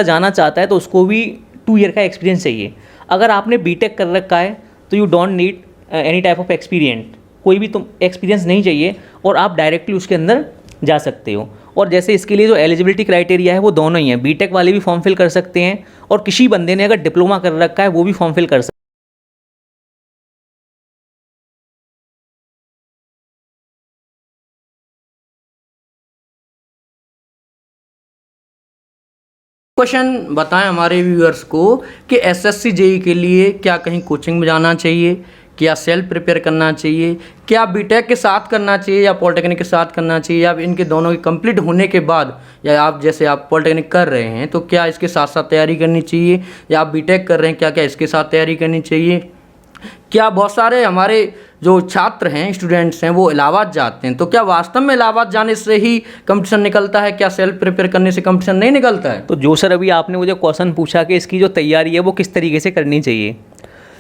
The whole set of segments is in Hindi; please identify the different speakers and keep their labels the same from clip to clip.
Speaker 1: जाना चाहता है तो उसको भी 2 ईयर का एक्सपीरियंस चाहिए। अगर आपने बीटेक कर रखा है तो you don't need any type of experience, कोई भी तुम एक्सपीरियंस नहीं चाहिए और आप डायरेक्टली उसके अंदर जा सकते हो। और जैसे इसके लिए जो एलिजिबिलिटी क्राइटेरिया है वो दोनों ही हैं, बीटेक वाले भी फॉर्म फिल कर सकते हैं और किसी बंदे ने अगर डिप्लोमा कर रखा है वो भी फॉर्म फिल कर सकते हैं।
Speaker 2: क्वेश्चन बताएं हमारे व्यूअर्स को कि एसएससी जेई के लिए क्या कहीं कोचिंग में जाना चाहिए, क्या सेल्फ प्रिपेयर करना चाहिए, क्या बीटेक के साथ करना चाहिए या पॉलिटेक्निक के साथ करना चाहिए, या इनके दोनों के कंप्लीट होने के बाद, या आप जैसे आप पॉलिटेक्निक कर रहे हैं तो क्या इसके साथ साथ तैयारी करनी चाहिए, या आप बीटेक कर रहे हैं क्या क्या इसके साथ तैयारी करनी चाहिए। क्या बहुत सारे हमारे जो छात्र हैं, स्टूडेंट्स हैं, वो इलाहाबाद जाते हैं, तो क्या वास्तव में इलाहाबाद जाने से ही कंपटीशन निकलता है, क्या सेल्फ प्रिपेयर करने से कंपटीशन नहीं निकलता है?
Speaker 1: तो जो सर अभी आपने मुझे क्वेश्चन पूछा कि इसकी जो तैयारी है वो किस तरीके से करनी चाहिए,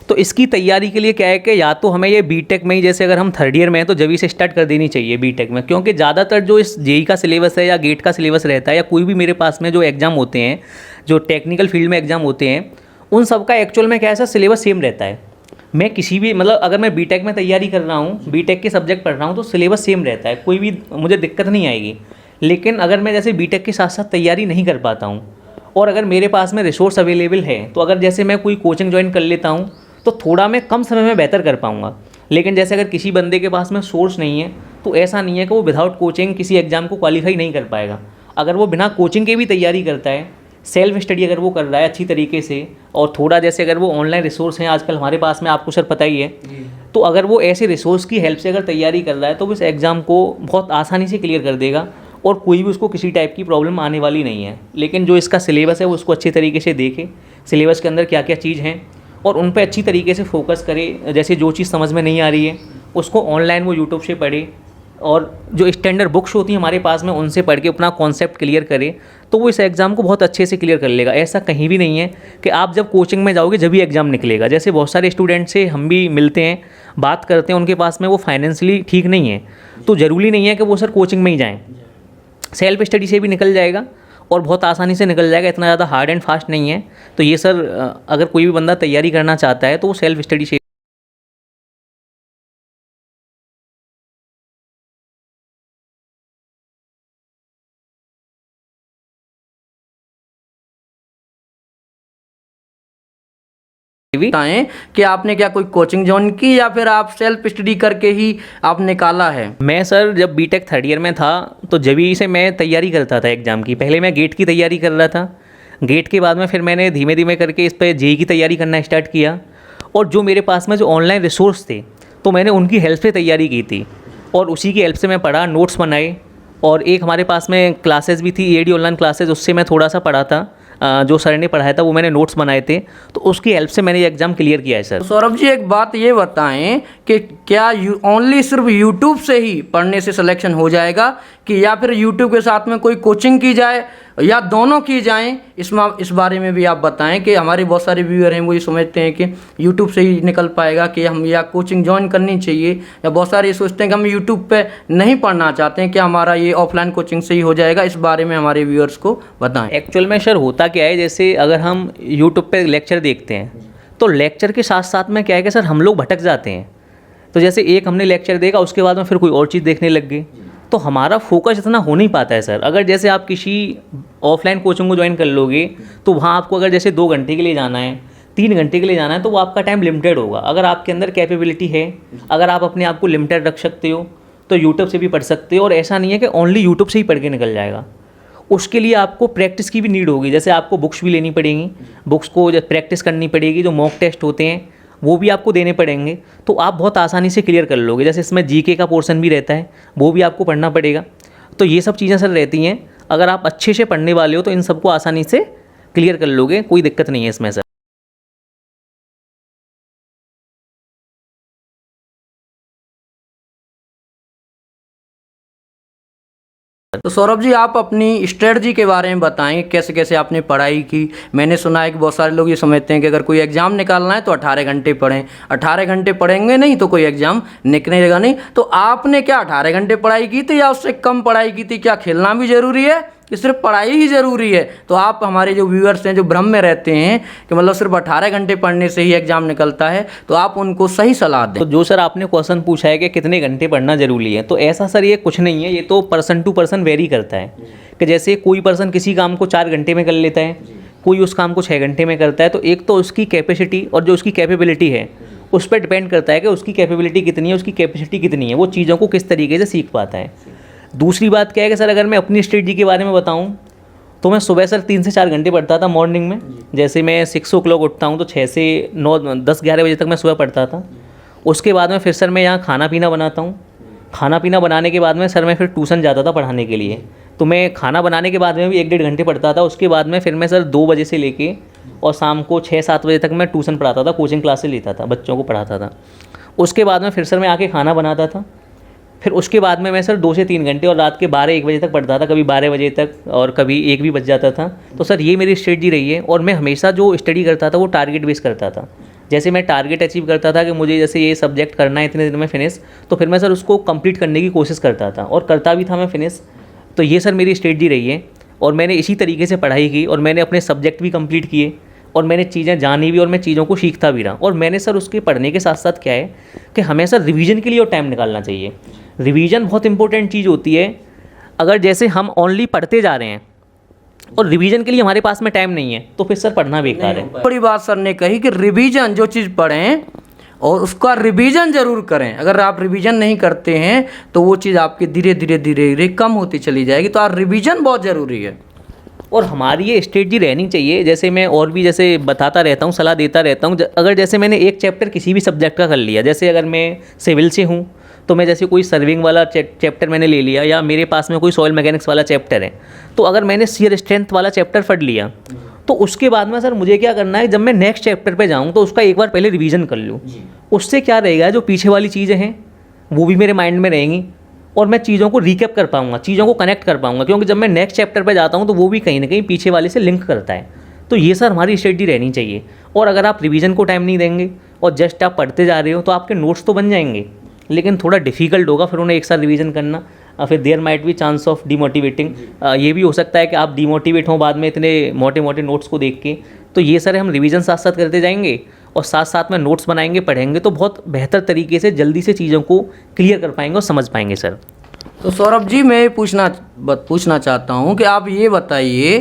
Speaker 1: तो इसकी तैयारी के लिए क्या है कि या तो हमें ये बीटेक में ही, जैसे अगर हम 3rd ईयर में हैं तो जभी से स्टार्ट कर देनी चाहिए बीटेक में, क्योंकि ज़्यादातर जो इस जेई का सिलेबस है या गेट का सिलेबस रहता है या कोई भी मेरे पास में जो एग्ज़ाम होते हैं, जो टेक्निकल फील्ड में एग्ज़ाम होते हैं, उन सब का एक्चुअल में क्या है सर, सिलेबस सेम रहता है। मैं किसी भी मतलब अगर मैं बीटेक में तैयारी कर रहा हूँ, बीटेक के सब्जेक्ट पढ़ रहा हूँ तो सिलेबस सेम रहता है, कोई भी मुझे दिक्कत नहीं आएगी। लेकिन अगर मैं जैसे बीटेक के साथ साथ तैयारी नहीं कर पाता हूँ और अगर मेरे पास में रिसोर्स अवेलेबल है, तो अगर जैसे मैं कोई कोचिंग ज्वाइन कर लेता हूँ तो थोड़ा मैं कम समय में बेहतर कर पाऊँगा। लेकिन जैसे अगर किसी बंदे के पास में सोर्स नहीं है तो ऐसा नहीं है कि वो विदाउट कोचिंग किसी एग्ज़ाम को क्वालिफाई नहीं कर पाएगा। अगर वो बिना कोचिंग के भी तैयारी करता है, सेल्फ स्टडी अगर वो कर रहा है अच्छी तरीके से, और थोड़ा जैसे अगर वो ऑनलाइन रिसोर्स हैं आजकल हमारे पास में, आपको सर पता ही है, तो अगर वो ऐसे रिसोर्स की हेल्प से अगर तैयारी कर रहा है तो वो इस एग्ज़ाम को बहुत आसानी से क्लियर कर देगा और कोई भी उसको किसी टाइप की प्रॉब्लम आने वाली नहीं है। लेकिन जो इसका सिलेबस है वो उसको अच्छे तरीके से देखे, सिलेबस के अंदर क्या क्या चीज़ हैं और उन पर अच्छी तरीके से फोकस करे। जैसे जो चीज़ समझ में नहीं आ रही है उसको ऑनलाइन वो यूट्यूब से पढ़े और जो स्टैंडर्ड बुक्स होती हैं हमारे पास में उनसे पढ़ के अपना कॉन्सेप्ट क्लियर करे, तो वो इस एग्ज़ाम को बहुत अच्छे से क्लियर कर लेगा। ऐसा कहीं भी नहीं है कि आप जब कोचिंग में जाओगे जब भी एग्ज़ाम निकलेगा। जैसे बहुत सारे स्टूडेंट से हम भी मिलते हैं, बात करते हैं, उनके पास में वो फाइनेंशियली ठीक नहीं है, तो ज़रूरी नहीं है कि वो सर कोचिंग में ही जाएँ, सेल्फ स्टडी से भी निकल जाएगा और बहुत आसानी से निकल जाएगा, इतना ज़्यादा हार्ड एंड फास्ट नहीं है। तो ये सर अगर कोई भी बंदा तैयारी करना चाहता है तो वो सेल्फ स्टडी से।
Speaker 2: बताएं कि आपने क्या कोई कोचिंग ज्वाइन की या फिर आप सेल्फ स्टडी करके ही आप निकाला है?
Speaker 1: मैं सर जब बीटेक 3rd ईयर में था तो जभी से मैं तैयारी करता था एग्ज़ाम की। पहले मैं गेट की तैयारी कर रहा था, गेट के बाद में फिर मैंने धीमे धीमे करके इस पर जेई की तैयारी करना स्टार्ट किया। और जो मेरे पास में जो ऑनलाइन रिसोर्स थे तो मैंने उनकी हेल्प से तैयारी की थी और उसी की हेल्प से मैं पढ़ा, नोट्स बनाए। और एक हमारे पास में क्लासेस भी थी, एडी ऑनलाइन क्लासेस, उससे मैं थोड़ा सा पढ़ा था, जो सर ने पढ़ाया था वो मैंने नोट्स बनाए थे, तो उसकी हेल्प से मैंने ये एग्ज़ाम क्लियर किया है सर।
Speaker 2: तो सौरभ जी एक बात ये बताएं कि क्या ओनली सिर्फ यूट्यूब से ही पढ़ने से सिलेक्शन हो जाएगा, कि या फिर यूट्यूब के साथ में कोई कोचिंग की जाए, या दोनों की जाएं? इस बारे में भी आप बताएं कि हमारे बहुत सारे व्यूअर हैं वो ये समझते हैं कि यूट्यूब से ही निकल पाएगा, कि हम या कोचिंग ज्वाइन करनी चाहिए, या बहुत सारे ये सोचते हैं कि हम यूट्यूब पे नहीं पढ़ना चाहते हैं, क्या हमारा ये ऑफलाइन कोचिंग से ही हो जाएगा? इस बारे में हमारे व्यूअर्स को बताएं।
Speaker 1: एक्चुअल में सर होता क्या है, जैसे अगर हम यूट्यूब पे लेक्चर देखते हैं तो लेक्चर के साथ साथ में क्या है कि सर हम लोग भटक जाते हैं। तो जैसे एक हमने लेक्चर देखा उसके बाद में फिर कोई और चीज़ देखने लग गए, तो हमारा फोकस इतना हो नहीं पाता है सर। अगर जैसे आप किसी ऑफलाइन कोचिंग को ज्वाइन कर लोगे तो वहाँ आपको अगर जैसे 2 घंटे के लिए जाना है, 3 घंटे के लिए जाना है, तो वो आपका टाइम लिमिटेड होगा। अगर आपके अंदर कैपेबिलिटी है, अगर आप अपने आप को लिमिटेड रख सकते हो तो यूट्यूब से भी पढ़ सकते हो। और ऐसा नहीं है कि ओनली यूट्यूब से ही पढ़ के निकल जाएगा, उसके लिए आपको प्रैक्टिस की भी नीड होगी। जैसे आपको बुक्स भी लेनी पड़ेंगी, बुक्स को जब प्रैक्टिस करनी पड़ेगी, जो मॉक टेस्ट होते हैं वो भी आपको देने पड़ेंगे, तो आप बहुत आसानी से क्लियर कर लोगे। जैसे इसमें जीके का पोर्शन भी रहता है, वो भी आपको पढ़ना पड़ेगा। तो ये सब चीज़ें सर रहती हैं, अगर आप अच्छे से पढ़ने वाले हो तो इन सबको आसानी से क्लियर कर लोगे, कोई दिक्कत नहीं है इसमें सर।
Speaker 2: तो सौरभ जी आप अपनी स्ट्रेटजी के बारे में बताएं, कैसे कैसे आपने पढ़ाई की? मैंने सुना है कि बहुत सारे लोग ये समझते हैं कि अगर कोई एग्ज़ाम निकालना है तो 18 घंटे पढ़ें, 18 घंटे पढ़ेंगे नहीं तो कोई एग्ज़ाम निकलेगा नहीं। तो आपने क्या 18 घंटे पढ़ाई की थी या उससे कम पढ़ाई की थी? क्या खेलना भी ज़रूरी है कि सिर्फ पढ़ाई ही ज़रूरी है, तो आप हमारे जो व्यूअर्स हैं जो भ्रम में रहते हैं कि मतलब सिर्फ 18 घंटे पढ़ने से ही एग्ज़ाम निकलता है, तो आप उनको सही सलाह दें।
Speaker 1: तो जो सर आपने क्वेश्चन पूछा है कि कितने घंटे पढ़ना ज़रूरी है, तो ऐसा सर ये कुछ नहीं है, ये तो पर्सन टू पर्सन वेरी करता है कि जैसे कोई पर्सन किसी काम को 4 घंटे में कर लेता है, कोई उस काम को 6 घंटे में करता है। तो एक तो उसकी कैपेसिटी और जो उसकी कैपेबिलिटी है उस पर डिपेंड करता है कि उसकी कैपेबिलिटी कितनी है, उसकी कैपेसिटी कितनी है, वो चीज़ों को किस तरीके से सीख पाता है। दूसरी बात क्या है कि सर अगर मैं अपनी स्ट्रेटजी के बारे में बताऊं तो मैं सुबह सर 3 से 4 घंटे पढ़ता था मॉर्निंग में। जैसे मैं 6 o'clock उठता हूं तो 6 से 9 10 11 बजे तक मैं सुबह पढ़ता था। उसके बाद में फिर सर मैं यहाँ खाना पीना बनाता हूँ। खाना पीना बनाने के बाद में सर मैं फिर ट्यूशन जाता था पढ़ाने के लिए। तो मैं खाना बनाने के बाद में भी 1-1.5 घंटे पढ़ता था। उसके बाद में फिर मैं सर 2 बजे से लेके और शाम को 6-7 बजे तक मैं ट्यूशन पढ़ाता था, कोचिंग क्लासेस लेता था, बच्चों को पढ़ाता था। उसके बाद में फिर सर मैं आके खाना बनाता था। फिर उसके बाद में मैं सर 2 से 3 घंटे और रात के 12-1 बजे तक पढ़ता था, कभी 12 बजे तक और कभी 1 भी बज जाता था। तो सर ये मेरी स्ट्रेटजी रही है। और मैं हमेशा जो स्टडी करता था वो टारगेट बेस करता था। जैसे मैं टारगेट अचीव करता था कि मुझे जैसे ये सब्जेक्ट करना है इतने दिन में फिनिश, तो फिर मैं सर उसको कंप्लीट करने की कोशिश करता था और करता भी था मैं फिनिश। तो ये सर मेरी स्ट्रेटजी रही है और मैंने इसी तरीके से पढ़ाई की और मैंने अपने सब्जेक्ट भी कंप्लीट किए और मैंने चीज़ें जानी भी और मैं चीज़ों को सीखता भी रहा। और मैंने सर उसके पढ़ने के साथ साथ क्या है कि हमें सर रिवीजन के लिए और टाइम निकालना चाहिए। रिवीजन बहुत इंपॉर्टेंट चीज़ होती है। अगर जैसे हम ओनली पढ़ते जा रहे हैं और रिवीजन के लिए हमारे पास में टाइम नहीं है तो फिर सर पढ़ना बेकार है।
Speaker 2: बड़ी बात सर ने कही कि रिवीजन जो चीज़ पढ़ें और उसका रिवीजन ज़रूर करें। अगर आप रिवीजन नहीं करते हैं तो वो चीज़ आपकी धीरे धीरे धीरे धीरे कम होती चली जाएगी। तो आप रिवीजन बहुत ज़रूरी है
Speaker 1: और हमारी ये स्ट्रेटजी रहनी चाहिए। जैसे मैं और भी जैसे बताता रहता हूँ, सलाह देता रहता हूँ। अगर जैसे मैंने एक चैप्टर किसी भी सब्जेक्ट का कर लिया, जैसे अगर मैं सिविल से हूँ तो मैं जैसे कोई सर्विंग वाला चैप्टर मैंने ले लिया, या मेरे पास में कोई सॉइल मैकेनिक्स वाला चैप्टर है, तो अगर मैंने शियर स्ट्रेंथ वाला चैप्टर पढ़ लिया तो उसके बाद में सर मुझे क्या करना है, जब मैं नेक्स्ट चैप्टर पे जाऊँ तो उसका एक बार पहले रिवीजन कर लूँ। उससे क्या रहेगा, जो पीछे वाली चीज़ें हैं वो भी मेरे माइंड में रहेंगी और मैं चीज़ों को रिकैप कर पाऊंगा, चीज़ों को कनेक्ट कर पाऊंगा, क्योंकि जब मैं नेक्स्ट चैप्टर पे जाता हूं तो वो भी कहीं ना कहीं पीछे वाले से लिंक करता है। तो ये सर हमारी स्ट्रेटजी रहनी चाहिए। और अगर आप रिवीजन को टाइम नहीं देंगे और जस्ट आप पढ़ते जा रहे हो तो आपके नोट्स तो बन जाएंगे, लेकिन थोड़ा डिफिकल्ट होगा फिर उन्हें एक साथ रिवीजन करना। फिर देयर माइट भी चांस ऑफ डिमोटिवेटिंग। ये भी हो सकता है कि आप डिमोटिवेट हों बाद में इतने मोटे मोटे नोट्स को देख के। तो ये सर हम रिवीजन साथ साथ करते जाएंगे और साथ साथ में नोट्स बनाएंगे, पढ़ेंगे, तो बहुत बेहतर तरीके से जल्दी से चीज़ों को क्लियर कर पाएंगे और समझ पाएंगे सर।
Speaker 2: तो सौरभ जी मैं पूछना चाहता हूँ कि आप ये बताइए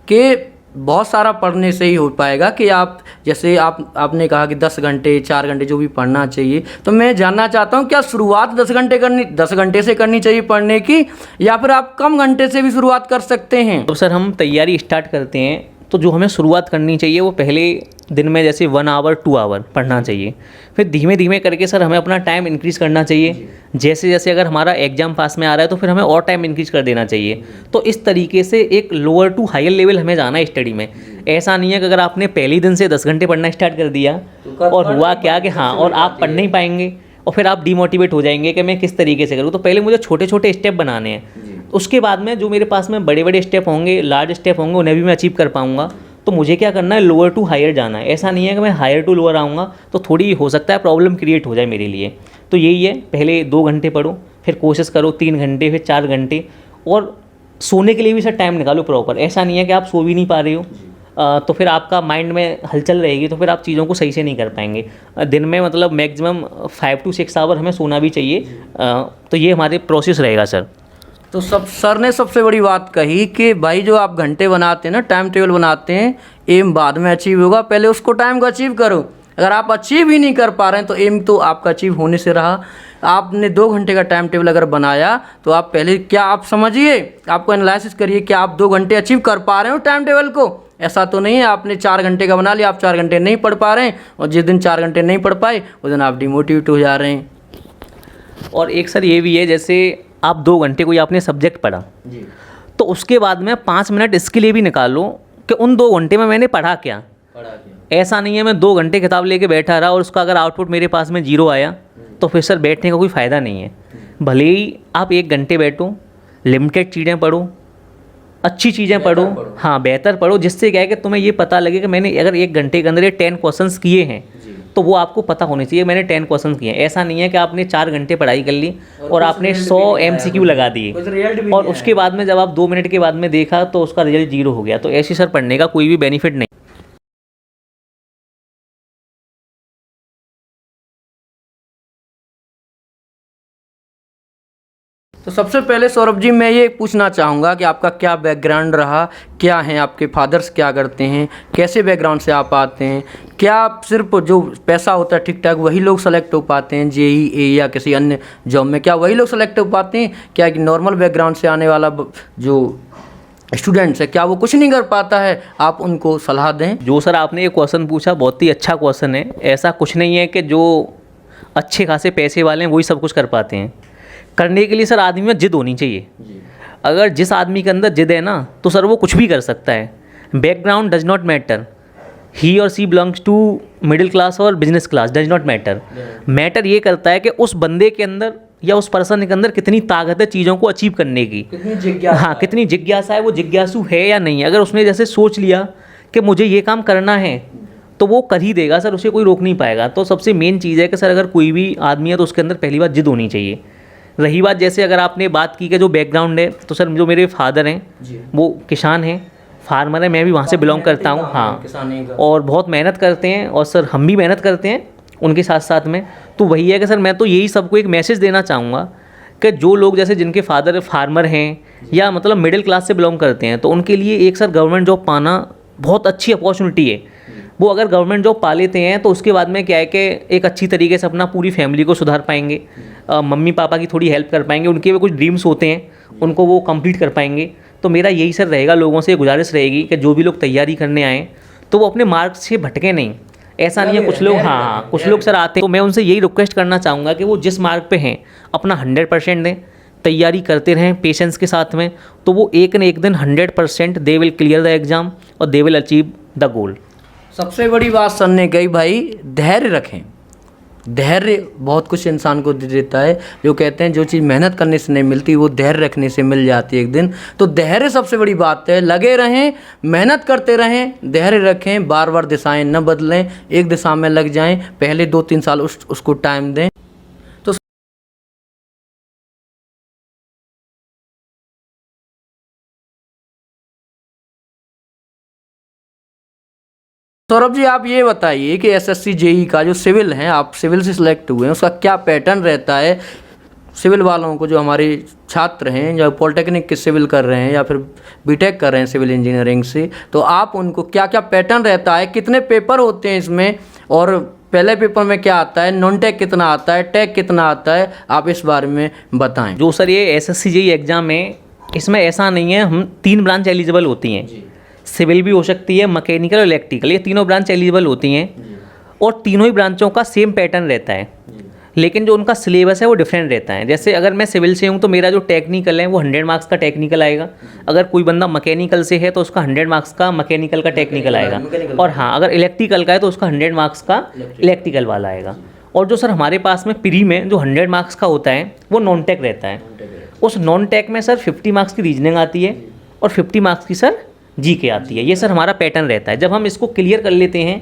Speaker 2: कि बहुत सारा पढ़ने से ही हो पाएगा कि आप जैसे आपने कहा कि 10 घंटे 4 घंटे जो भी पढ़ना चाहिए, तो मैं जानना चाहता हूँ क्या शुरुआत 10 घंटे से करनी चाहिए पढ़ने की, या फिर आप कम घंटे से भी शुरुआत कर सकते हैं?
Speaker 1: तो सर हम तैयारी स्टार्ट करते हैं तो जो हमें शुरुआत करनी चाहिए वो पहले दिन में जैसे 1 आवर 2 आवर पढ़ना चाहिए। फिर धीमे धीमे करके सर हमें अपना टाइम इंक्रीज़ करना चाहिए। जैसे जैसे अगर हमारा एग्जाम पास में आ रहा है तो फिर हमें और टाइम इंक्रीज़ कर देना चाहिए। तो इस तरीके से एक लोअर टू हायर लेवल हमें जाना है स्टडी में। ऐसा नहीं है कि अगर आपने पहले दिन से 10 घंटे पढ़ना स्टार्ट कर दिया और हुआ क्या कि हाँ और आप पढ़ नहीं पाएंगे और फिर आप डिमोटिवेट हो जाएंगे कि मैं किस तरीके से करूँ। तो पहले मुझे छोटे छोटे स्टेप बनाने हैं, उसके बाद में जो मेरे पास में बड़े बड़े स्टेप होंगे, लार्ज स्टेप होंगे, उन्हें भी मैं अचीव कर पाऊँगा। तो मुझे क्या करना है, लोअर टू हायर जाना है। ऐसा नहीं है कि मैं हायर टू लोअर आऊँगा तो थोड़ी हो सकता है प्रॉब्लम क्रिएट हो जाए मेरे लिए। तो यही है, पहले 2 घंटे पढ़ो, फिर कोशिश करो 3 घंटे, फिर 4 घंटे, और सोने के लिए भी सर टाइम निकालो प्रॉपर। ऐसा नहीं है कि आप सो भी नहीं पा रहे हो तो फिर आपका माइंड में हलचल रहेगी तो फिर आप चीज़ों को सही से नहीं कर पाएंगे। दिन में मतलब मैक्सिमम 5 to 6 आवर हमें सोना भी चाहिए। तो ये हमारे प्रोसेस रहेगा सर।
Speaker 2: तो सर ने सबसे बड़ी बात कही कि भाई जो आप घंटे बनाते हैं ना, टाइम टेबल बनाते हैं, एम बाद में अचीव होगा, पहले उसको टाइम को अचीव करो। अगर आप अचीव ही नहीं कर पा रहे हैं तो एम तो आपका अचीव होने से रहा। आपने 2 घंटे का टाइम टेबल अगर बनाया तो आप पहले क्या आप समझिए, आपको एनालिसिस करिए कि आप 2 घंटे अचीव कर पा रहे हो टाइम टेबल को। ऐसा तो नहीं है आपने 4 घंटे का बना लिया, आप 4 घंटे नहीं पढ़ पा रहे हैं और जिस दिन 4 घंटे नहीं पढ़ पाए उस दिन आप डिमोटिवेट हो जा रहे हैं।
Speaker 1: और एक सर ये भी है, जैसे आप 2 घंटे कोई आपने सब्जेक्ट पढ़ा जी, तो उसके बाद में 5 मिनट इसके लिए भी निकालो कि उन 2 घंटे में मैंने पढ़ा क्या। ऐसा नहीं है मैं 2 घंटे किताब लेके बैठा रहा और उसका अगर आउटपुट मेरे पास में 0 आया तो फिर सर बैठने का कोई फ़ायदा नहीं है। भले ही आप 1 घंटे बैठो, लिमिटेड चीज़ें पढ़ो, अच्छी चीज़ें पढ़ो, हाँ बेहतर पढ़ो, जिससे क्या है कि तुम्हें ये पता लगे कि मैंने अगर 1 घंटे के अंदर ये 10 क्वेश्चंस किए हैं तो वो आपको पता होनी चाहिए मैंने 10 क्वेश्चन किए हैं। ऐसा नहीं है कि आपने 4 घंटे पढ़ाई कर ली और आपने 100 MCQ लगा दिए और उसके बाद में जब आप 2 मिनट के बाद में देखा तो उसका रिजल्ट 0 हो गया। तो ऐसे सर पढ़ने का कोई भी बेनिफिट नहीं।
Speaker 2: तो सबसे पहले सौरभ जी मैं ये पूछना चाहूँगा कि आपका क्या बैकग्राउंड रहा, क्या हैं आपके फादर्स, क्या करते हैं, कैसे बैकग्राउंड से आप आते हैं, क्या आप सिर्फ जो पैसा होता है ठीक ठाक वही लोग सेलेक्ट हो पाते हैं JEE या किसी अन्य जॉब में, क्या वही लोग सेलेक्ट हो पाते हैं, क्या कि नॉर्मल बैकग्राउंड से आने वाला जो स्टूडेंट्स है क्या वो कुछ नहीं कर पाता है? आप उनको सलाह दें।
Speaker 1: जो सर आपने ये क्वेश्चन पूछा बहुत ही अच्छा क्वेश्चन है। ऐसा कुछ नहीं है कि जो अच्छे खासे पैसे वाले हैं वही सब कुछ कर पाते हैं। करने के लिए सर आदमी में जिद होनी चाहिए। अगर जिस आदमी के अंदर जिद है ना तो सर वो कुछ भी कर सकता है। बैकग्राउंड डज नॉट मैटर, ही और सी बिलोंग्स टू मिडिल क्लास और business class, does not matter. Matter ये करता है कि उस बंदे के अंदर या उस पर्सन के अंदर कितनी ताकत है चीज़ों को अचीव करने की,
Speaker 2: कितनी जिज्ञासा,
Speaker 1: हाँ कितनी जिज्ञासा है, वो जिज्ञासु है या नहीं। अगर उसने जैसे सोच लिया कि मुझे ये काम करना है तो वो कर ही देगा सर, उसे कोई रोक नहीं पाएगा। तो सबसे मेन चीज़ है कि सर अगर कोई भी आदमी है तो उसके अंदर पहली बात जिद होनी चाहिए। रही बात जैसे अगर आपने बात की कि जो बैकग्राउंड है, तो सर जो मेरे फादर हैं वो किसान हैं, फार्मर है, मैं भी वहाँ से बिलोंग करता हूँ। हाँ, और बहुत मेहनत करते हैं और सर हम भी मेहनत करते हैं उनके साथ साथ में। तो वही है कि सर मैं तो यही सबको एक मैसेज देना चाहूँगा कि जो लोग जैसे जिनके फादर फार्मर हैं या मतलब मिडिल क्लास से बिलोंग करते हैं तो उनके लिए एक सर गवर्नमेंट जॉब पाना बहुत अच्छी अपॉर्चुनिटी है। वो अगर गवर्नमेंट जॉब पा लेते हैं तो उसके बाद में क्या है कि एक अच्छी तरीके से अपना पूरी फैमिली को सुधार पाएंगे, मम्मी पापा की थोड़ी हेल्प कर पाएंगे, उनके भी कुछ ड्रीम्स होते हैं उनको वो कंप्लीट कर पाएंगे। तो मेरा यही सर रहेगा, लोगों से गुजारिश रहेगी कि जो भी लोग तैयारी करने आएँ तो वो अपने मार्ग से भटके नहीं। ऐसा नहीं है कुछ लोग, हाँ कुछ लोग सर आते हैं तो मैं उनसे यही रिक्वेस्ट करना चाहूँगा कि वो जिस मार्ग पे हैं अपना 100% दें, तैयारी करते रहें पेशेंस के साथ में, तो वो एक न एक दिन 100% they will clear the exam और they will achieve the goal.
Speaker 2: सबसे बड़ी बात सर ने कही भाई धैर्य रखें। धैर्य बहुत कुछ इंसान को दे देता है। जो कहते हैं जो चीज़ मेहनत करने से नहीं मिलती वो धैर्य रखने से मिल जाती है एक दिन। तो धैर्य सबसे बड़ी बात है। लगे रहें, मेहनत करते रहें, धैर्य रखें, बार बार दिशाएं न बदलें, एक दिशा में लग जाएं, पहले 2-3 साल उसको टाइम दें। सौरभ जी आप ये बताइए कि SSC JEE का जो सिविल है, आप सिविल से सिलेक्ट हुए हैं, उसका क्या पैटर्न रहता है? सिविल वालों को जो हमारे छात्र हैं या पॉलिटेक्निक के सिविल कर रहे हैं या फिर बीटेक कर रहे हैं सिविल इंजीनियरिंग से, तो आप उनको क्या क्या पैटर्न रहता है, कितने पेपर होते हैं इसमें, और पहले पेपर में क्या आता है, नॉन टेक कितना आता है, टेक कितना आता है, आप इस बारे में बताएं।
Speaker 1: जो सर ये SSC JEE एग्ज़ाम है इसमें ऐसा नहीं है, हम 3 ब्रांच एलिजिबल होती हैं। सिविल भी हो सकती है, मैकेनिकल और इलेक्ट्रिकल, ये तीनों ब्रांच एलिजिबल होती हैं और तीनों ही ब्रांचों का सेम पैटर्न रहता है, लेकिन जो उनका सिलेबस है वो डिफरेंट रहता है। जैसे अगर मैं सिविल से हूँ तो मेरा जो टेक्निकल है वो 100 मार्क्स का टेक्निकल आएगा। अगर कोई बंदा मैकेनिकल से है तो उसका 100 मार्क्स का मैकेनिकल का टेक्निकल आएगा, और हाँ अगर इलेक्ट्रिकल का है तो उसका 100 मार्क्स का इलेक्ट्रिकल वाला आएगा। और जो सर हमारे पास में प्री में जो 100 मार्क्स का होता है वो नॉन टेक रहता है। उस नॉन टेक में सर 50 मार्क्स की रीजनिंग आती है और 50 मार्क्स की सर GK आती है। ये सर हमारा पैटर्न रहता है। जब हम इसको क्लियर कर लेते हैं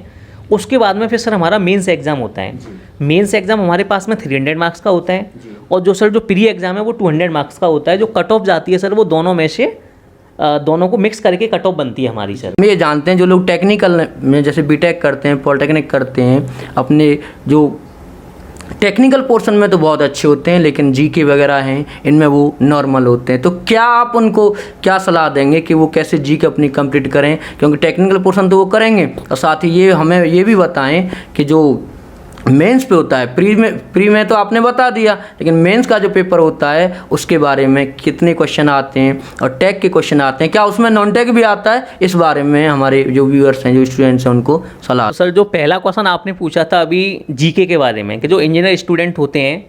Speaker 1: उसके बाद में फिर सर हमारा मेंस एग्ज़ाम होता है। मेंस एग्ज़ाम हमारे पास में 300 मार्क्स का होता है और जो सर जो प्री एग्ज़ाम है वो 200 मार्क्स का होता है। जो कट ऑफ जाती है सर वो दोनों में से दोनों को मिक्स करके कट ऑफ बनती है हमारी सर।
Speaker 2: हम ये जानते हैं जो लोग टेक्निकल में जैसे बीटेक करते हैं, पॉलिटेक्निक करते हैं, अपने जो टेक्निकल पोर्शन में तो बहुत अच्छे होते हैं, लेकिन GK वगैरह हैं इनमें वो नॉर्मल होते हैं। तो क्या आप उनको क्या सलाह देंगे कि वो कैसे GK अपनी कंप्लीट करें, क्योंकि टेक्निकल पोर्शन तो वो करेंगे, और साथ ही ये हमें ये भी बताएं कि जो मेंस पे होता है, प्री में तो आपने बता दिया, लेकिन मेंस का जो पेपर होता है उसके बारे में कितने क्वेश्चन आते हैं और टेक के क्वेश्चन आते हैं, क्या उसमें नॉन टेक भी आता है? इस बारे में हमारे जो व्यूअर्स हैं, जो स्टूडेंट्स हैं, उनको सलाह।
Speaker 1: सर जो पहला क्वेश्चन आपने पूछा था अभी GK के बारे में, कि जो इंजीनियर स्टूडेंट होते हैं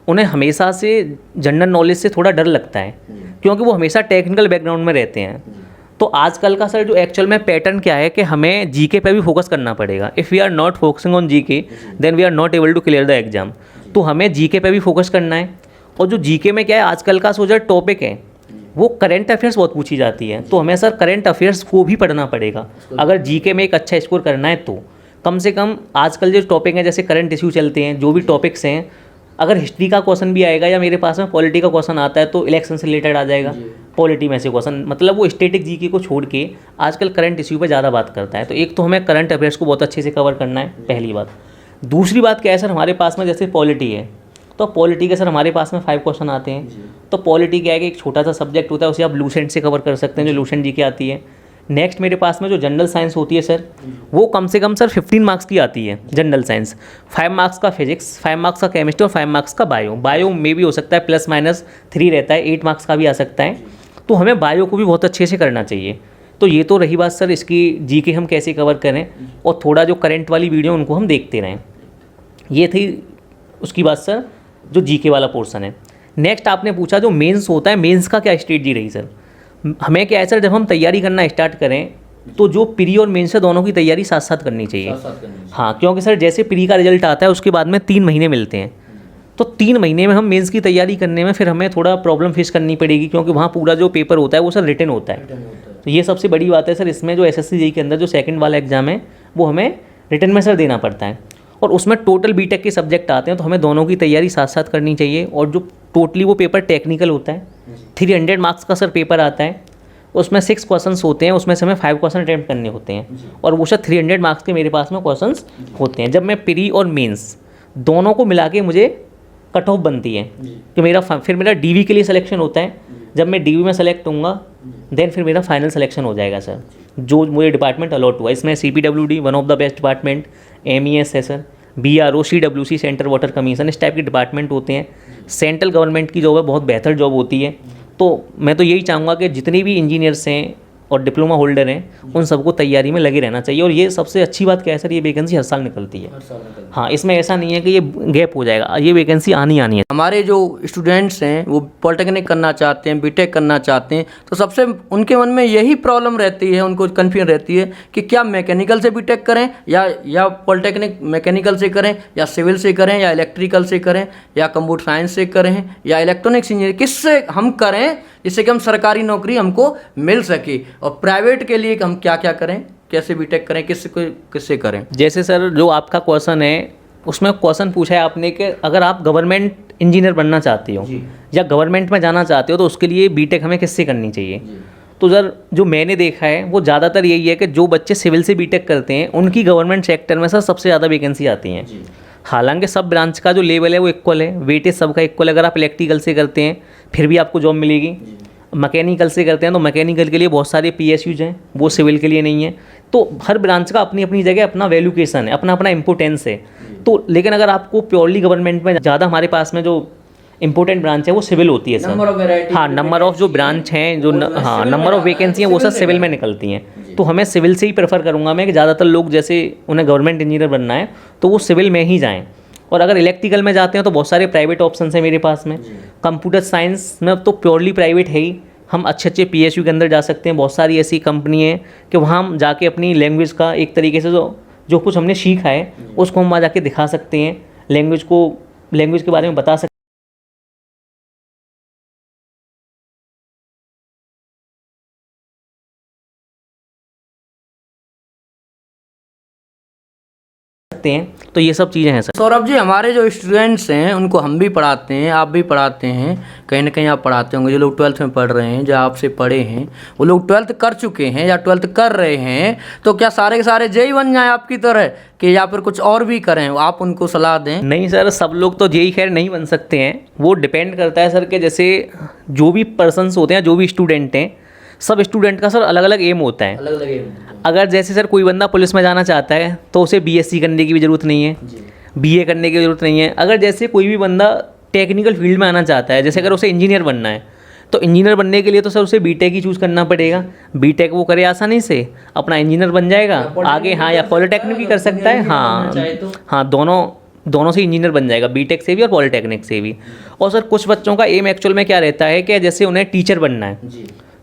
Speaker 1: उन्हें हमेशा से जनरल नॉलेज से थोड़ा डर लगता है, क्योंकि वो हमेशा टेक्निकल बैकग्राउंड में रहते हैं। तो आजकल का सर जो एक्चुअल में पैटर्न क्या है कि हमें GK पे भी फोकस करना पड़ेगा। If we are not focusing on GK then we are not able to clear the exam. तो हमें GK पे भी फोकस करना है। और जो GK में क्या है आजकल का जो टॉपिक है वो करंट अफेयर्स बहुत पूछी जाती है, तो हमें सर करंट अफेयर्स को भी पढ़ना पड़ेगा अगर GK में एक अच्छा स्कोर करना है। तो कम से कम आजकल जो टॉपिक हैं जैसे करंट इशू चलते हैं, जो भी टॉपिक्स हैं, अगर हिस्ट्री का क्वेश्चन भी आएगा या मेरे पास में पॉलिटी का क्वेश्चन आता है तो इलेक्शन से रिलेटेड आ जाएगा, पॉलिटी में से क्वेश्चन, मतलब वो स्टैटिक जीके को छोड़ के आजकल करंट इशू पे ज़्यादा बात करता है। तो एक तो हमें करंट अफेयर्स को बहुत अच्छे से कवर करना है, पहली बात। दूसरी बात क्या है सर, हमारे पास में जैसे पॉलिटी है तो पॉलिटी के सर हमारे पास में 5 क्वेश्चन आते हैं। तो पॉलिटी क्या है कि एक छोटा सा सब्जेक्ट होता है, उसे आप लूसेंट से कवर कर सकते हैं, जो लूसेंट जी की आती है। नेक्स्ट मेरे पास में जो जनरल साइंस होती है सर, वो कम से कम सर 15 मार्क्स की आती है जनरल साइंस। 5 मार्क्स का फिजिक्स, 5 मार्क्स का केमिस्ट्री और 5 मार्क्स का बायो में भी हो सकता है +-3 रहता है, 8 मार्क्स का भी आ सकता है। तो हमें बायो को भी बहुत अच्छे से करना चाहिए। तो ये तो रही बात सर इसकी जीके हम कैसे कवर करें, और थोड़ा जो करंट वाली वीडियो उनको हम देखते रहें। ये थी उसकी बात सर, जो जीके वाला पोर्शन है। नेक्स्ट आपने पूछा जो मेंस होता है, मेंस का क्या स्ट्रेटजी रही सर। हमें क्या है सर, जब हम तैयारी करना स्टार्ट करें तो जो प्री और मेंस है दोनों की तैयारी साथ साथ करनी चाहिए। हाँ, क्योंकि सर जैसे प्री का रिजल्ट आता है उसके बाद में 3 महीने मिलते हैं, तो 3 महीने में हम मेंस की तैयारी करने में फिर हमें थोड़ा प्रॉब्लम फेस करनी पड़ेगी, क्योंकि वहाँ पूरा जो पेपर होता है वो सर रिटन होता है। तो ये सबसे बड़ी बात है सर इसमें, जो एसएससी जेईई के अंदर जो सेकंड वाला एग्जाम है वो हमें रिटन में सर देना पड़ता है, और उसमें टोटल बीटेक के सब्जेक्ट आते हैं। तो हमें दोनों की तैयारी साथ साथ करनी चाहिए। और जो टोटली वो पेपर टेक्निकल होता है, 300 मार्क्स का सर पेपर आता है, उसमें 6 क्वेश्चंस होते हैं, उसमें से हमें 5 क्वेश्चन अटैम्प्ट करने होते हैं, और वो सर 300 मार्क्स के मेरे पास में क्वेश्चंस होते हैं। जब मैं प्री और मेंस दोनों को मिला के मुझे कट ऑफ बनती है कि फिर मेरा डीवी के लिए सिलेक्शन होता है। जब मैं डीवी में सेलेक्ट होऊंगा देन फिर मेरा फाइनल सिलेक्शन हो जाएगा सर, जो मुझे डिपार्टमेंट अलॉट हुआ। इसमें CPWD one of the best department, MES है sir, BRO, CWC central water commission, इस टाइप के डिपार्टमेंट होते हैं। सेंट्रल गवर्नमेंट की जॉब है, बहुत बेहतर जॉब होती है। तो मैं तो यही चाहूँगा कि जितने भी इंजीनियर्स हैं और डिप्लोमा होल्डर हैं उन सबको तैयारी में लगे रहना चाहिए। और ये सबसे अच्छी बात क्या है सर, ये वैकेंसी हर साल निकलती है। हाँ, इसमें ऐसा नहीं है कि ये गैप हो जाएगा, ये वैकेंसी आनी है।
Speaker 2: हमारे जो स्टूडेंट्स हैं वो पॉलिटेक्निक करना चाहते हैं, बीटेक करना चाहते हैं, तो सबसे उनके मन में यही प्रॉब्लम रहती है, उनको कन्फ्यूजन रहती है कि क्या मैकेनिकल से बीटेक करें या पॉलिटेक्निक मैकेनिकल से करें, या सिविल से करें, या इलेक्ट्रिकल से करें, या कंप्यूटर साइंस से करें, या इलेक्ट्रॉनिक्स इंजीनियरिंग, किससे हम करें जिससे कि हम सरकारी नौकरी हमको मिल सके। और प्राइवेट के लिए हम क्या क्या करें, कैसे बीटेक करें, किससे करें।
Speaker 1: जैसे सर जो आपका क्वेश्चन है उसमें क्वेश्चन पूछा है आपने कि अगर आप गवर्नमेंट इंजीनियर बनना चाहते हो या गवर्नमेंट में जाना चाहते हो तो उसके लिए बीटेक हमें किससे करनी चाहिए। तो सर जो मैंने देखा है वो ज़्यादातर यही है कि जो बच्चे सिविल से बीटेक करते हैं उनकी गवर्नमेंट सेक्टर में सर सबसे ज़्यादा वैकेंसी आती हैं। हालांकि सब ब्रांच का जो लेवल है वो इक्वल है, वेटेज सबका इक्वल है। अगर आप इलेक्ट्रिकल से करते हैं फिर भी आपको जॉब मिलेगी, मैकेनिकल से करते हैं तो मैकेनिकल के लिए बहुत सारे PSUs हैं, वो सिविल के लिए नहीं है। तो हर ब्रांच का अपनी अपनी जगह अपना वैल्यूकेशन है, अपना अपना इम्पोर्टेंस है। तो लेकिन अगर आपको प्योरली गवर्नमेंट में ज़्यादा, हमारे पास में जो इंपॉर्टेंट ब्रांच है वो सिविल होती है सर। हाँ, नंबर ऑफ जो ब्रांच हैं, जो नंबर ऑफ वैकेंसी हैं वो सर सिविल में निकलती हैं। तो हमें सिविल से ही प्रेफर करूँगा मैं कि ज़्यादातर लोग जैसे उन्हें गवर्नमेंट इंजीनियर बनना है तो वो सिविल में ही जाएँ। और अगर इलेक्ट्रिकल में जाते हैं तो बहुत सारे प्राइवेट ऑप्शन हैं मेरे पास में। कंप्यूटर साइंस में तो प्योरली प्राइवेट है ही, हम अच्छे अच्छे PSU के अंदर जा सकते हैं। बहुत सारी ऐसी कंपनी है कि वहाँ हम जाके अपनी लैंग्वेज का एक तरीके से जो कुछ हमने सीखा है उसको हम वहाँ जाके दिखा सकते हैं, लैंग्वेज के बारे में बता सकते हैं। तो ये सब चीज़ें हैं सर।
Speaker 2: सौरभ जी, हमारे जो स्टूडेंट्स हैं उनको हम भी पढ़ाते हैं, आप भी पढ़ाते हैं, कहीं ना कहीं आप पढ़ाते होंगे। जो लोग 12th में पढ़ रहे हैं, जो आपसे पढ़े हैं, वो लोग 12th कर चुके हैं या 12th कर रहे हैं, तो क्या सारे के सारे जेई बन जाएं आपकी तरह कि या फिर कुछ और भी करें, आप उनको सलाह दें।
Speaker 1: नहीं सर, सब लोग तो जेई खैर नहीं बन सकते हैं, वो डिपेंड करता है सर कि जैसे जो भी पर्सन्स होते हैं, जो भी स्टूडेंट हैं, सब स्टूडेंट का सर अलग अलग एम होता है।
Speaker 2: अलग अलग एम।
Speaker 1: अगर जैसे सर कोई बंदा पुलिस में जाना चाहता है तो उसे BSc करने की भी ज़रूरत नहीं है, BA करने की ज़रूरत नहीं है। अगर जैसे कोई भी बंदा टेक्निकल फील्ड में आना चाहता है, जैसे अगर उसे इंजीनियर बनना है तो इंजीनियर बनने के लिए तो सर उसे बीटेक ही चूज़ करना पड़ेगा। बीटेक वो करे आसानी से, अपना इंजीनियर बन जाएगा आगे। हाँ, या पॉलिटेक्निक भी कर सकता है। हाँ, दोनों से इंजीनियर बन जाएगा, बीटेक से भी और पॉलिटेक्निक से भी। और सर कुछ बच्चों का एम एक्चुअल में क्या रहता है कि जैसे उन्हें टीचर बनना है,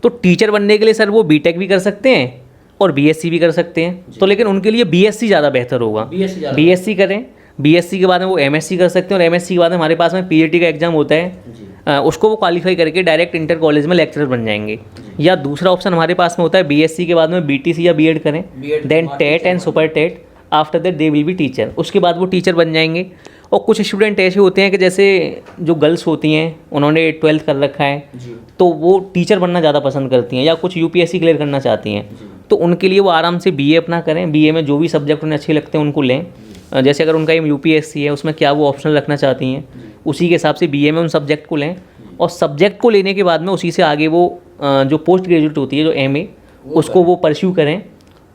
Speaker 1: तो टीचर बनने के लिए सर वो बीटेक भी कर सकते हैं और BSc भी कर सकते हैं। तो लेकिन उनके लिए BSc ज़्यादा बेहतर होगा। BSc करें, BSc के बाद में वो MSc कर सकते हैं, और MSc के बाद में हमारे पास में PhD का एग्जाम होता है, उसको वो क्वालिफाई करके डायरेक्ट इंटर कॉलेज में लेक्चरर बन जाएंगे। या दूसरा ऑप्शन हमारे पास में होता है BSc के बाद में BTC या B.Ed करें, then TET and super TET. After that they will be teacher. उसके बाद वो टीचर बन जाएंगे। और कुछ स्टूडेंट ऐसे होते हैं कि जैसे जो गर्ल्स होती हैं उन्होंने 12th कर रखा है तो वो टीचर बनना ज़्यादा पसंद करती हैं या कुछ यूपीएससी क्लियर करना चाहती हैं, तो उनके लिए वो आराम से बीए अपना करें। बीए में जो भी सब्जेक्ट उन्हें अच्छे लगते हैं उनको लें। जैसे अगर उनका एम यूपीएससी है उसमें क्या वो ऑप्शनल रखना चाहती हैं, उसी के हिसाब से बीए में उन सब्जेक्ट को लें। और सब्जेक्ट को लेने के बाद में उसी से आगे वो जो पोस्ट ग्रेजुएट होती है जो एमए उसको वो परस्यू करें,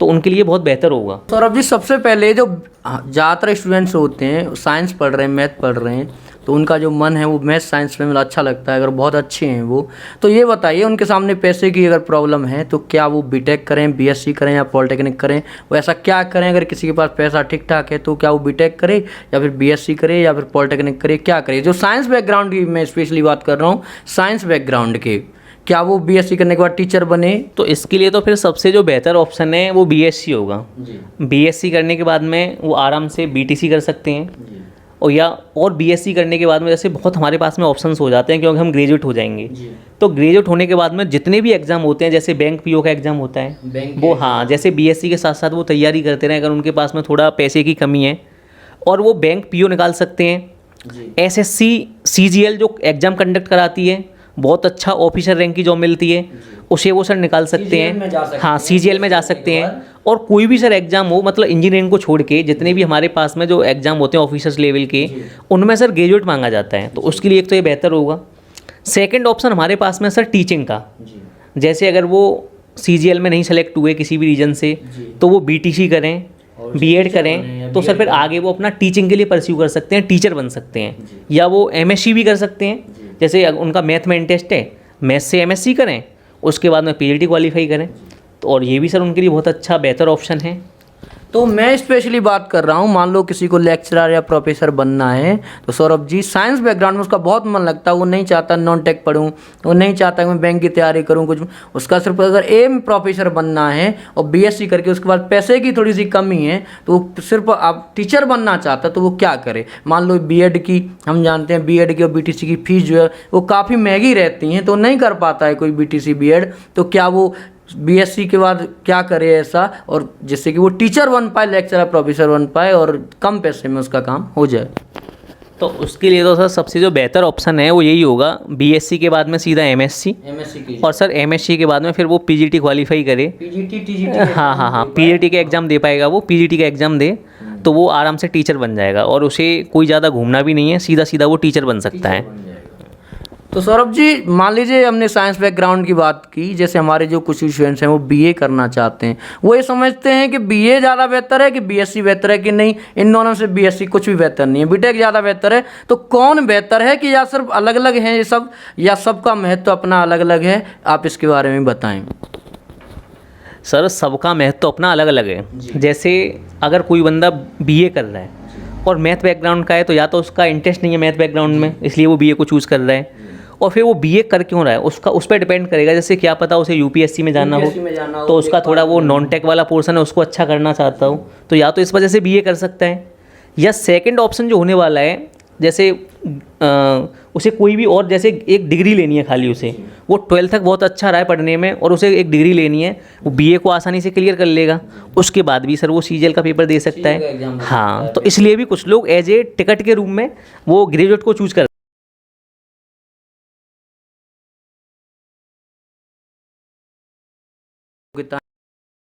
Speaker 1: तो उनके लिए बहुत बेहतर होगा।
Speaker 2: सौरभ जी, सबसे पहले जो ज़्यादातर स्टूडेंट्स होते हैं साइंस पढ़ रहे हैं, मैथ पढ़ रहे हैं, तो उनका जो मन है वो मैथ साइंस में मतलब अच्छा लगता है, अगर बहुत अच्छे हैं वो, तो ये बताइए उनके सामने पैसे की अगर प्रॉब्लम है तो क्या वो बीटेक करें, बीएससी करें या पॉलिटेक्निक करें, वो ऐसा क्या करें? अगर किसी के पास पैसा ठीक ठाक है तो क्या वो बीटेक करे या फिर बीएससी करे या फिर पॉलिटेक्निक करे, क्या करे? जो साइंस बैकग्राउंड की मैं स्पेशली बात कर रहा हूँ, साइंस बैकग्राउंड के, क्या वो बीएससी करने के बाद टीचर बने?
Speaker 1: तो इसके लिए तो फिर सबसे जो बेहतर ऑप्शन है वो बीएससी होगा। बीएससी करने के बाद में वो आराम से बीटीसी कर सकते हैं और बीएससी करने के बाद में जैसे बहुत हमारे पास में ऑप्शंस हो जाते हैं क्योंकि हम ग्रेजुएट हो जाएंगे। तो ग्रेजुएट होने के बाद में जितने भी एग्ज़ाम होते हैं, जैसे बैंक पीओ का एग्ज़ाम होता है वो, हाँ, जैसे बीएससी के साथ साथ वो तैयारी करते रहें अगर उनके पास में थोड़ा पैसे की कमी है, और वो बैंक पीओ निकाल सकते हैं। एसएससी सीजीएल जो एग्ज़ाम कंडक्ट कराती है, बहुत अच्छा ऑफिसर रैंक की जॉब मिलती है, उसे वो सर निकाल सकते हैं। हाँ, सीजीएल में जा सकते हैं। और कोई भी सर एग्ज़ाम हो, मतलब इंजीनियरिंग को छोड़ के जितने भी हमारे पास में जो एग्ज़ाम होते हैं ऑफिसर्स लेवल के, उनमें सर ग्रेजुएट मांगा जाता है, तो उसके लिए एक तो ये बेहतर होगा। सेकंड ऑप्शन हमारे पास में सर टीचिंग का, जैसे अगर वो सीजीएल में नहीं सेलेक्ट हुए किसी भी रीजन से तो वो बीटीसी करें, बीएड करें, तो सर फिर आगे वो अपना टीचिंग के लिए परस्यू कर सकते हैं, टीचर बन सकते हैं। या वो एमएससी भी कर सकते हैं, जैसे उनका मैथ में इंटरेस्ट है, मैथ से एमएससी करें, उसके बाद में पीएचडी क्वालिफाई करें, तो और ये भी सर उनके लिए बहुत अच्छा बेहतर ऑप्शन है।
Speaker 2: तो मैं स्पेशली बात कर रहा हूँ, मान लो किसी को लेक्चरर या प्रोफेसर बनना है, तो सौरभ जी साइंस बैकग्राउंड में उसका बहुत मन लगता है, वो नहीं चाहता नॉन टेक पढ़ूँ, वो नहीं चाहता कि मैं बैंक की तैयारी करूँ कुछ, उसका सिर्फ अगर एम प्रोफेसर बनना है और बीएससी करके उसके बाद पैसे की थोड़ी सी कमी है तो वो सिर्फ आप टीचर बनना चाहता है, तो वो क्या करे? मान लो बीएड की, हम जानते हैं बीएड की और बीटीसी की फीस जो है वो काफ़ी महंगी रहती हैं, तो नहीं कर पाता है कोई बीटीसी बीएड, तो क्या वो बीएससी के बाद क्या करे ऐसा, और जिससे कि वो टीचर बन पाए, लेक्चरर प्रोफेसर बन पाए और कम पैसे में उसका काम हो जाए?
Speaker 1: तो उसके लिए तो सर सबसे जो बेहतर ऑप्शन है वो यही होगा, बीएससी के बाद में सीधा एमएससी, और सर एमएससी के बाद में फिर वो पीजीटी क्वालिफाई करे।
Speaker 2: टीजीटी
Speaker 1: हाँ, पीजीटी के एग्ज़ाम दे पाएगा, वो पीजीटी का एग्ज़ाम दे तो वो आराम से टीचर बन जाएगा और उसे कोई ज़्यादा घूमना भी नहीं है, सीधा सीधा वो टीचर बन सकता है।
Speaker 2: तो सौरभ जी, मान लीजिए हमने साइंस बैकग्राउंड की बात की, जैसे हमारे जो कुछ स्टूडेंट्स हैं वो बीए करना चाहते हैं, वो ये समझते हैं कि बीए ज़्यादा बेहतर है कि बीएससी बेहतर है, कि नहीं इन दोनों से बीएससी कुछ भी बेहतर नहीं है, बीटेक ज़्यादा बेहतर है, तो कौन बेहतर है? कि या सिर्फ अलग अलग हैं ये सब, या सबका महत्व अपना अलग अलग है? आप इसके बारे में बताएं।
Speaker 1: सर सबका महत्व अपना अलग अलग है। जैसे अगर कोई बंदा बीए कर रहा है और मैथ बैकग्राउंड का है, तो या तो उसका इंटरेस्ट नहीं है मैथ बैकग्राउंड में, इसलिए वो बीए को चूज़ कर रहा है, और फिर वो बीए कर क्यों रहा है उसका उस पर डिपेंड करेगा। जैसे क्या पता उसे यूपीएससी में जाना हो तो उसका थोड़ा वो नॉन टेक वाला पोर्शन है उसको अच्छा करना चाहता हो, तो या तो इस वजह से बीए कर सकता है, या सेकंड ऑप्शन जो होने वाला है, जैसे उसे कोई भी और जैसे एक डिग्री लेनी है खाली, उसे वो 12th तक बहुत अच्छा रहा है पढ़ने में और उसे एक डिग्री लेनी है, वो बीए को आसानी से क्लियर कर लेगा, उसके बाद भी सर वो सीजीएल का पेपर दे सकता है। हाँ, तो इसलिए भी कुछ लोग एज ए टिकट के रूप में वो ग्रेजुएट को चूज़ कर